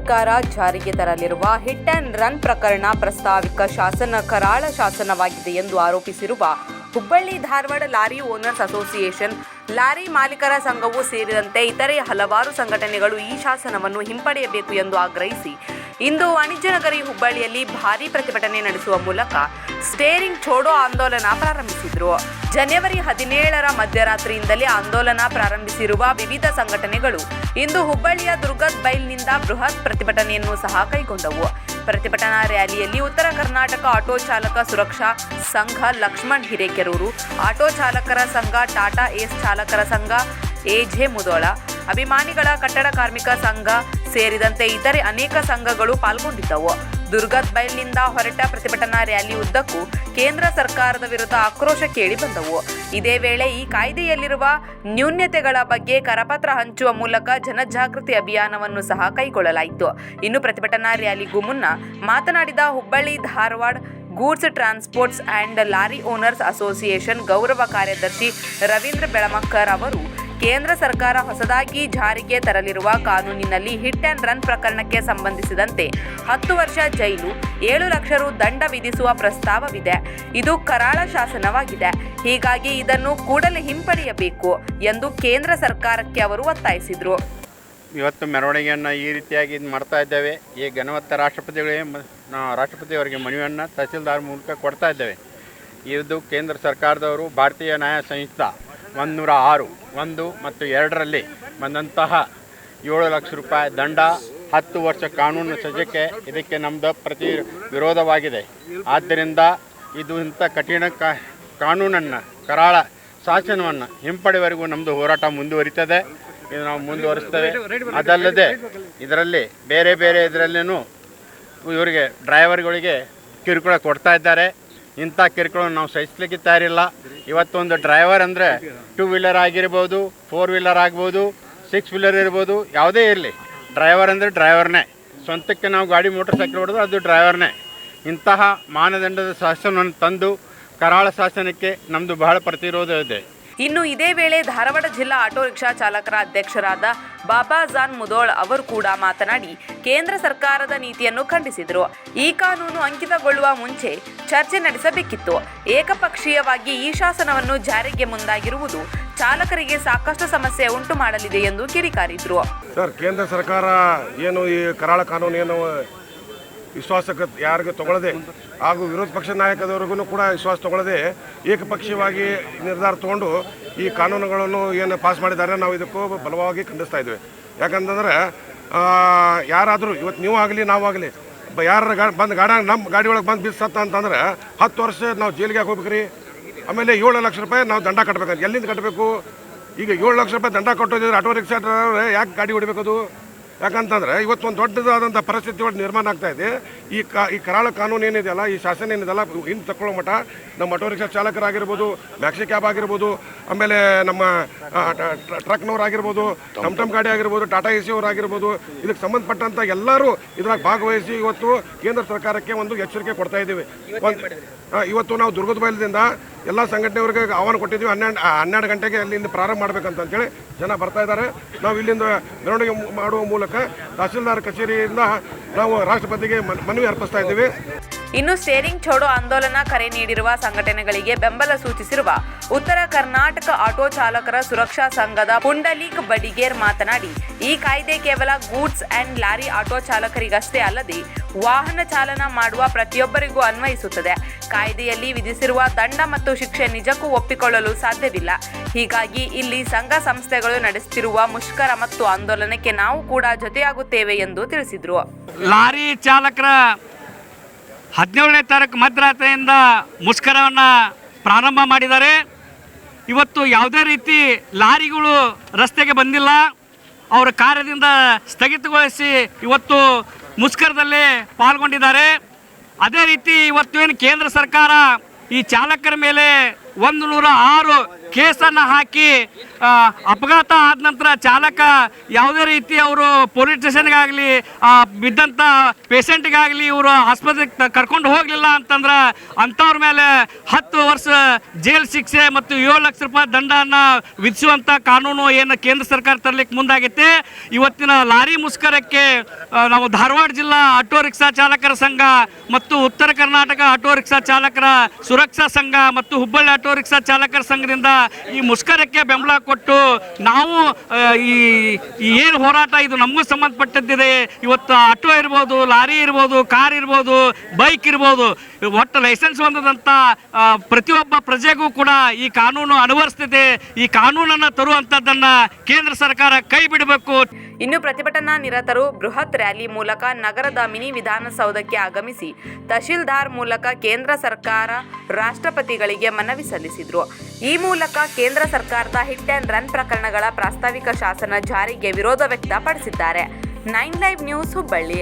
ಸರ್ಕಾರ ಜಾರಿಗೆ ತರಲಿರುವ hit and run ಪ್ರಕರಣ ಪ್ರಸ್ತಾವಿಕ ಶಾಸನ ಕರಾಳ ಶಾಸನವಾಗಿದೆ ಎಂದು ಆರೋಪಿಸಿರುವ Hubballi Dharwad lorry owners association, lorry ಮಾಲೀಕರ ಸಂಘವೂ ಸೇರಿದಂತೆ ಇತರೆ ಹಲವಾರು ಸಂಘಟನೆಗಳು ಈ ಶಾಸನವನ್ನು ಹಿಂಪಡೆಯಬೇಕು ಎಂದು ಆಗ್ರಹಿಸಿ ಇಂದು ವಾಣಿಜ್ಯ ನಗರಿ ಹುಬ್ಬಳ್ಳಿಯಲ್ಲಿ ಭಾರೀ ಪ್ರತಿಭಟನೆ ನಡೆಸುವ ಮೂಲಕ ಸ್ಟೇರಿಂಗ್ ಛೋಡೋ ಆಂದೋಲನ ಪ್ರಾರಂಭಿಸಿದರು. ಜನವರಿ 17ರ ಮಧ್ಯರಾತ್ರಿಯಿಂದಲೇ ಆಂದೋಲನ ಪ್ರಾರಂಭಿಸಿರುವ ವಿವಿಧ ಸಂಘಟನೆಗಳು ಇಂದು ಹುಬ್ಬಳ್ಳಿಯ ದುರ್ಗದ್ ಬೈಲ್ನಿಂದ ಬೃಹತ್ ಪ್ರತಿಭಟನೆಯನ್ನು ಸಹ ಕೈಗೊಂಡವು. ಪ್ರತಿಭಟನಾ ರ್ಯಾಲಿಯಲ್ಲಿ ಉತ್ತರ ಕರ್ನಾಟಕ ಆಟೋ ಚಾಲಕ ಸುರಕ್ಷಾ ಸಂಘ ಲಕ್ಷ್ಮಣ್ ಹಿರೇಕೆರೂರು, ಆಟೋ ಚಾಲಕರ ಸಂಘ, ಟಾಟಾ ಏಸ್ ಚಾಲಕರ ಸಂಘ ಎಜೆ ಮುದೋಳ, ಅಭಿಮಾನಿಗಳ ಕಟ್ಟಡ ಕಾರ್ಮಿಕ ಸಂಘ ಸೇರಿದಂತೆ ಇತರೆ ಅನೇಕ ಸಂಘಗಳು ಪಾಲ್ಗೊಂಡಿದ್ದವು. ದುರ್ಗದ್ ಬೈಲ್ನಿಂದ ಹೊರಟ ಪ್ರತಿಭಟನಾ ರ್ಯಾಲಿ ಉದ್ದಕ್ಕೂ ಕೇಂದ್ರ ಸರ್ಕಾರದ ವಿರುದ್ಧ ಆಕ್ರೋಶ ಕೇಳಿ ಬಂದವು. ಇದೇ ವೇಳೆ ಈ ಕಾಯ್ದೆಯಲ್ಲಿರುವ ನ್ಯೂನತೆಗಳ ಬಗ್ಗೆ ಕರಪತ್ರ ಹಂಚುವ ಮೂಲಕ ಜನಜಾಗೃತಿ ಅಭಿಯಾನವನ್ನು ಸಹ ಕೈಗೊಳ್ಳಲಾಯಿತು. ಇನ್ನು ಪ್ರತಿಭಟನಾ ರ್ಯಾಲಿಗೂ ಮುನ್ನ ಮಾತನಾಡಿದ Hubballi Dharwad goods transports and lorry owners association ಗೌರವ ಕಾರ್ಯದರ್ಶಿ ರವೀಂದ್ರ ಬೆಳಮಕ್ಕರ್ ಅವರು, ಕೇಂದ್ರ ಸರ್ಕಾರ ಹೊಸದಾಗಿ ಜಾರಿಗೆ ತರಲಿರುವ ಕಾನೂನಿನಲ್ಲಿ ಹಿಟ್ ಅಂಡ್ ರನ್ ಪ್ರಕರಣಕ್ಕೆ ಸಂಬಂಧಿಸಿದಂತೆ 10 ವರ್ಷ ಜೈಲು, 7 ಲಕ್ಷ ರು ದಂಡ ವಿಧಿಸುವ ಪ್ರಸ್ತಾವವಿದೆ. ಇದು ಕರಾಳ ಶಾಸನವಾಗಿದೆ. ಹೀಗಾಗಿ ಇದನ್ನು ಕೂಡಲೇ ಹಿಂಪಡೆಯಬೇಕು ಎಂದು ಕೇಂದ್ರ ಸರ್ಕಾರಕ್ಕೆ ಅವರು ಒತ್ತಾಯಿಸಿದರು. ಇವತ್ತು ಮೆರವಣಿಗೆಯನ್ನು ಈ ರೀತಿಯಾಗಿ ಮಾಡ್ತಾ ಇದ್ದೇವೆ. ಈ ಘನವತ್ತ ರಾಷ್ಟ್ರಪತಿಯವರಿಗೆ ಮನವಿಯನ್ನು ತಹಸೀಲ್ದಾರ್ ಮೂಲಕ ಕೊಡ್ತಾ ಇದ್ದೇವೆ. ಇದು ಕೇಂದ್ರ ಸರ್ಕಾರದವರು ಭಾರತೀಯ ನ್ಯಾಯ ಸಂಹಿತೆ 106(1) ಮತ್ತು 2ರಲ್ಲಿ ಬಂದಂತಹ 7 ಲಕ್ಷ ರೂಪಾಯಿ ದಂಡ, 10 ವರ್ಷ ಕಾನೂನು ಸಜ್ಜಕ್ಕೆ ಇದಕ್ಕೆ ನಮ್ಮದು ವಿರೋಧವಾಗಿದೆ. ಆದ್ದರಿಂದ ಇದು ಇಂಥ ಕಠಿಣ ಕಾನೂನನ್ನು, ಕರಾಳ ಶಾಸನವನ್ನು ಹಿಂಪಡೆವರೆಗೂ ನಮ್ಮದು ಹೋರಾಟ ಮುಂದುವರಿತದೆ. ಇದು ನಾವು ಮುಂದುವರಿಸ್ತೇವೆ. ಅದಲ್ಲದೆ ಇದರಲ್ಲಿ ಬೇರೆ ಇದರಲ್ಲೇನು ಇವರಿಗೆ ಡ್ರೈವರ್ಗಳಿಗೆ ಕಿರುಕುಳ ಕೊಡ್ತಾ ಇದ್ದಾರೆ. ಇಂಥ ಕಿರುಕುಳ ನಾವು ಸಹಿಸಲಿಕ್ಕೆ ತಯಾರಿಲ್ಲ. ಇವತ್ತೊಂದು ಡ್ರೈವರ್ ಅಂದರೆ 2 ವೀಲರ್ ಆಗಿರ್ಬೋದು, 4 ವೀಲರ್ ಆಗ್ಬೋದು, 6 ವೀಲರ್ ಇರ್ಬೋದು, ಯಾವುದೇ ಇರಲಿ, ಡ್ರೈವರ್ ಅಂದರೆ ಡ್ರೈವರ್ನೇ. ಸ್ವಂತಕ್ಕೆ ನಾವು ಗಾಡಿ ಮೋಟರ್ ಸೈಕಲ್ ಹೊಡೆದು ಅದು ಡ್ರೈವರ್ನೇ. ಇಂತಹ ಮಾನದಂಡದ ಶಾಸನವನ್ನು ತಂದು ಕರಾಳ ಶಾಸನಕ್ಕೆ ನಮ್ಮದು ಬಹಳ ಪ್ರತಿರೋಧ ಇದೆ. ಇನ್ನು ಇದೇ ವೇಳೆ ಧಾರವಾಡ ಜಿಲ್ಲಾ ಆಟೋ ರಿಕ್ಷಾ ಚಾಲಕರ ಅಧ್ಯಕ್ಷರಾದ ಬಾಬಾಜಾನ್ ಮುದೋಳ್ ಅವರು ಕೂಡ ಮಾತನಾಡಿ ಕೇಂದ್ರ ಸರ್ಕಾರದ ನೀತಿಯನ್ನು ಖಂಡಿಸಿದರು. ಈ ಕಾನೂನು ಅಂಕಿತಗೊಳ್ಳುವ ಮುಂಚೆ ಚರ್ಚೆ ನಡೆಸಬೇಕಿತ್ತು. ಏಕಪಕ್ಷೀಯವಾಗಿ ಈ ಶಾಸನವನ್ನು ಜಾರಿಗೆ ಮುಂದಾಗಿರುವುದು ಚಾಲಕರಿಗೆ ಸಾಕಷ್ಟು ಸಮಸ್ಯೆ ಉಂಟು ಮಾಡಲಿದೆ ಎಂದು ಕಿಡಿಕಾರಿದ್ರು. ಸರ್, ಕೇಂದ್ರ ಸರ್ಕಾರ ಏನು ಈ ಕರಾಳ ಕಾನೂನು ಏನು ವಿಶ್ವಾಸಕ್ಕೆ ಯಾರಿಗೂ ತಗೊಳ್ಳದೆ ಹಾಗೂ ವಿರೋಧ ಪಕ್ಷ ನಾಯಕದವರಿಗೂ ಕೂಡ ವಿಶ್ವಾಸ ತಗೊಳ್ಳದೆ ಏಕಪಕ್ಷೀಯವಾಗಿ ನಿರ್ಧಾರ ತಗೊಂಡು ಈ ಕಾನೂನುಗಳನ್ನು ಏನು ಪಾಸ್ ಮಾಡಿದ್ದಾರೆ, ನಾವು ಇದಕ್ಕೂ ಬಲವಾಗಿ ಖಂಡಿಸ್ತಾ ಇದ್ದೇವೆ. ಯಾಕಂತಂದ್ರೆ ಯಾರಾದರೂ ಇವತ್ತು ನೀವು ಆಗಲಿ ನಾವಾಗಲಿ ಯಾರು ಬಂದು ನಮ್ಮ ಗಾಡಿ ಒಳಗೆ ಬಂದು ಬಿಸತ್ತ ಅಂತಂದ್ರೆ 10 ವರ್ಷ ನಾವು ಜೈಲಿಗೆ ಹೋಗ್ಬೇಕ್ರಿ. ಆಮೇಲೆ 7 ಲಕ್ಷ ರೂಪಾಯಿ ನಾವು ದಂಡ ಕಟ್ಟಬೇಕಂತ. ಎಲ್ಲಿಂದ ಕಟ್ಟಬೇಕು? ಈಗ 7 ಲಕ್ಷ ರೂಪಾಯಿ ದಂಡ ಕಟ್ಟೋದಿದ್ರೆ ಆಟೋ ರಿಕ್ಷಾ ಡ್ರೈವರ್ ಯಾಕೆ ಗಾಡಿ ಹೊಡಿಬೇಕದು? ಯಾಕಂತಂದರೆ ಇವತ್ತೊಂದು ದೊಡ್ಡದಾದಂಥ ಪರಿಸ್ಥಿತಿ ಒಳಗೆ ನಿರ್ಮಾಣ ಆಗ್ತಾ ಇದೆ. ಈ ಕರಾಳ ಕಾನೂನು ಏನಿದೆಯಲ್ಲ, ಈ ಶಾಸನ ಏನಿದೆಯಲ್ಲ, ಇನ್ನು ತಗೊಳ್ಳೋ ಮಟ್ಟ ನಮ್ಮ ಆಟೋ ರಿಕ್ಷಾ ಚಾಲಕರಾಗಿರ್ಬೋದು, ಮ್ಯಾಕ್ಸಿ ಕ್ಯಾಬ್ ಆಗಿರ್ಬೋದು, ಆಮೇಲೆ ನಮ್ಮ ಟ್ರಕ್ನವ್ರಾಗಿರ್ಬೋದು, ಟಮ್ ಗಾಡಿ ಆಗಿರ್ಬೋದು, ಟಾಟಾ ಎಸಿ ಅವರಾಗಿರ್ಬೋದು, ಇದಕ್ಕೆ ಸಂಬಂಧಪಟ್ಟಂಥ ಎಲ್ಲರೂ ಇದ್ರಾಗ ಭಾಗವಹಿಸಿ ಇವತ್ತು ಕೇಂದ್ರ ಸರ್ಕಾರಕ್ಕೆ ಒಂದು ಎಚ್ಚರಿಕೆ ಕೊಡ್ತಾ ಇದ್ದೀವಿ. ಇವತ್ತು ನಾವು ದುರ್ಗದ ಬೈಲದಿಂದ ಎಲ್ಲ ಸಂಘಟನೆಯವರಿಗೆ ಆಹ್ವಾನ ಕೊಟ್ಟಿದ್ದೀವಿ. 12 ಗಂಟೆಗೆ ಅಲ್ಲಿಂದ ಪ್ರಾರಂಭ ಮಾಡಬೇಕಂತೇಳಿ ಜನ ಬರ್ತಾ ಇದ್ದಾರೆ. ನಾವು ಇಲ್ಲಿಂದ ಮೆರವಣಿಗೆ ಮಾಡುವ ಮೂಲಕ ತಹಸೀಲ್ದಾರ್ ಕಚೇರಿಯಿಂದ ನಾವು ರಾಷ್ಟ್ರಪತಿಗೆ ಮನವಿ ಅರ್ಪಿಸ್ತಾ ಇದ್ದೀವಿ. ಇನ್ನು ಸ್ಟೇರಿಂಗ್ ಛೋಡೋ ಆಂದೋಲನ ಕರೆ ನೀಡಿರುವ ಸಂಘಟನೆಗಳಿಗೆ ಬೆಂಬಲ ಸೂಚಿಸಿರುವ ಉತ್ತರ ಕರ್ನಾಟಕ ಆಟೋ ಚಾಲಕರ ಸುರಕ್ಷಾ ಸಂಘದ ಪುಂಡಲೀಕ್ ಬಡಿಗೇರ್ ಮಾತನಾಡಿ, ಈ ಕಾಯ್ದೆ ಕೇವಲ ಗೂಡ್ಸ್ ಅಂಡ್ ಲಾರಿ ಆಟೋ ಚಾಲಕರಿಗಷ್ಟೇ ಅಲ್ಲದೆ ವಾಹನ ಚಾಲನ ಮಾಡುವ ಪ್ರತಿಯೊಬ್ಬರಿಗೂ ಅನ್ವಯಿಸುತ್ತದೆ. ಕಾಯ್ದೆಯಲ್ಲಿ ವಿಧಿಸಿರುವ ದಂಡ ಮತ್ತು ಶಿಕ್ಷೆ ನಿಜಕ್ಕೂ ಒಪ್ಪಿಕೊಳ್ಳಲು ಸಾಧ್ಯವಿಲ್ಲ. ಹೀಗಾಗಿ ಇಲ್ಲಿ ಸಂಘ ಸಂಸ್ಥೆಗಳು ನಡೆಸುತ್ತಿರುವ ಮುಷ್ಕರ ಮತ್ತು ಆಂದೋಲನಕ್ಕೆ ನಾವು ಕೂಡ ಜೊತೆಯಾಗುತ್ತೇವೆ ಎಂದು ತಿಳಿಸಿದರು. ಲಾರಿ ಚಾಲಕರ 17ನೇ ತಾರೀಕು ಮಧ್ಯರಾತ್ರಿಯಿಂದ ಮುಷ್ಕರವನ್ನು ಪ್ರಾರಂಭ ಮಾಡಿದ್ದಾರೆ. ಇವತ್ತು ಯಾವುದೇ ರೀತಿ ಲಾರಿಗಳು ರಸ್ತೆಗೆ ಬಂದಿಲ್ಲ. ಅವರ ಕಾರ್ಯದಿಂದ ಸ್ಥಗಿತಗೊಳಿಸಿ ಇವತ್ತು ಮುಷ್ಕರದಲ್ಲಿ ಪಾಲ್ಗೊಂಡಿದ್ದಾರೆ. ಅದೇ ರೀತಿ ಇವತ್ತು ಏನು ಕೇಂದ್ರ ಸರ್ಕಾರ ಈ ಚಾಲಕರ ಮೇಲೆ 106 ಕೇಸನ್ನು ಹಾಕಿ ಅಪಘಾತ ಆದ ನಂತರ ಚಾಲಕ ಯಾವುದೇ ರೀತಿ ಅವರು ಪೊಲೀಸ್ ಸ್ಟೇಷನ್ಗಾಗಲಿ ಬಿದ್ದಂಥ ಪೇಷಂಟ್ಗಾಗಲಿ ಇವರು ಆಸ್ಪತ್ರೆಗೆ ಕರ್ಕೊಂಡು ಹೋಗಲಿಲ್ಲ ಅಂತಂದ್ರೆ ಅಂಥವ್ರ ಮೇಲೆ 10 ವರ್ಷ ಜೈಲು ಶಿಕ್ಷೆ ಮತ್ತು 7 ಲಕ್ಷ ರೂಪಾಯಿ ದಂಡವನ್ನು ವಿಧಿಸುವಂಥ ಕಾನೂನು ಏನು ಕೇಂದ್ರ ಸರ್ಕಾರ ತರಲಿಕ್ಕೆ ಮುಂದಾಗೈತೆ. ಇವತ್ತಿನ ಲಾರಿ ಮುಷ್ಕರಕ್ಕೆ ನಾವು ಧಾರವಾಡ ಜಿಲ್ಲಾ ಆಟೋ ರಿಕ್ಷಾ ಚಾಲಕರ ಸಂಘ ಮತ್ತು ಉತ್ತರ ಕರ್ನಾಟಕ ಆಟೋ ರಿಕ್ಷಾ ಚಾಲಕರ ಸುರಕ್ಷಾ ಸಂಘ ಮತ್ತು ಹುಬ್ಬಳ್ಳಿ ಆಟೋ ರಿಕ್ಷಾ ಚಾಲಕರ ಸಂಘದಿಂದ ಈ ಮುಷ್ಕರಕ್ಕೆ ಬೆಂಬಲ ಕೊಟ್ಟು ನಾವು ಈ ಏನು ಹೋರಾಟ ಇದು ನಮಗೂ ಸಂಬಂಧಪಟ್ಟದ್ದಿದೆ. ಇವತ್ತು ಆಟೋ ಇರ್ಬೋದು, ಲಾರಿ ಇರ್ಬೋದು, ಕಾರ್ ಇರ್ಬೋದು, ಬೈಕ್ ಇರ್ಬೋದು, ಒಟ್ಟು ಲೈಸೆನ್ಸ್ ಹೊಂದದಂಥ ಪ್ರತಿಯೊಬ್ಬ ಪ್ರಜೆಗೂ ಕೂಡ ಈ ಕಾನೂನು ಅನುವರ್ತಿದೆ. ಈ ಕಾನೂನನ್ನು ತರುವಂಥದ್ದನ್ನು ಕೇಂದ್ರ ಸರ್ಕಾರ ಕೈ ಬಿಡಬೇಕು. ಇನ್ನು ಪ್ರತಿಭಟನಾ ನಿರತರು ಬೃಹತ್ ರ್ಯಾಲಿ ಮೂಲಕ ನಗರದ ಮಿನಿ ವಿಧಾನಸೌಧಕ್ಕೆ ಆಗಮಿಸಿ ತಹಶೀಲ್ದಾರ್ ಮೂಲಕ ಕೇಂದ್ರ ಸರ್ಕಾರ ರಾಷ್ಟ್ರಪತಿಗಳಿಗೆ ಮನವಿ ಸಲ್ಲಿಸಿದರು. ಈ ಮೂಲಕ ಕೇಂದ್ರ ಸರ್ಕಾರದ ಹಿಟ್ ಆ್ಯಂಡ್ ರನ್ ಪ್ರಕರಣಗಳ ಪ್ರಾಸ್ತಾವಿಕ ಶಾಸನ ಜಾರಿಗೆ ವಿರೋಧ ವ್ಯಕ್ತಪಡಿಸಿದ್ದಾರೆ. 9 ಲೈವ್ ನ್ಯೂಸ್ ಹುಬ್ಬಳ್ಳಿ.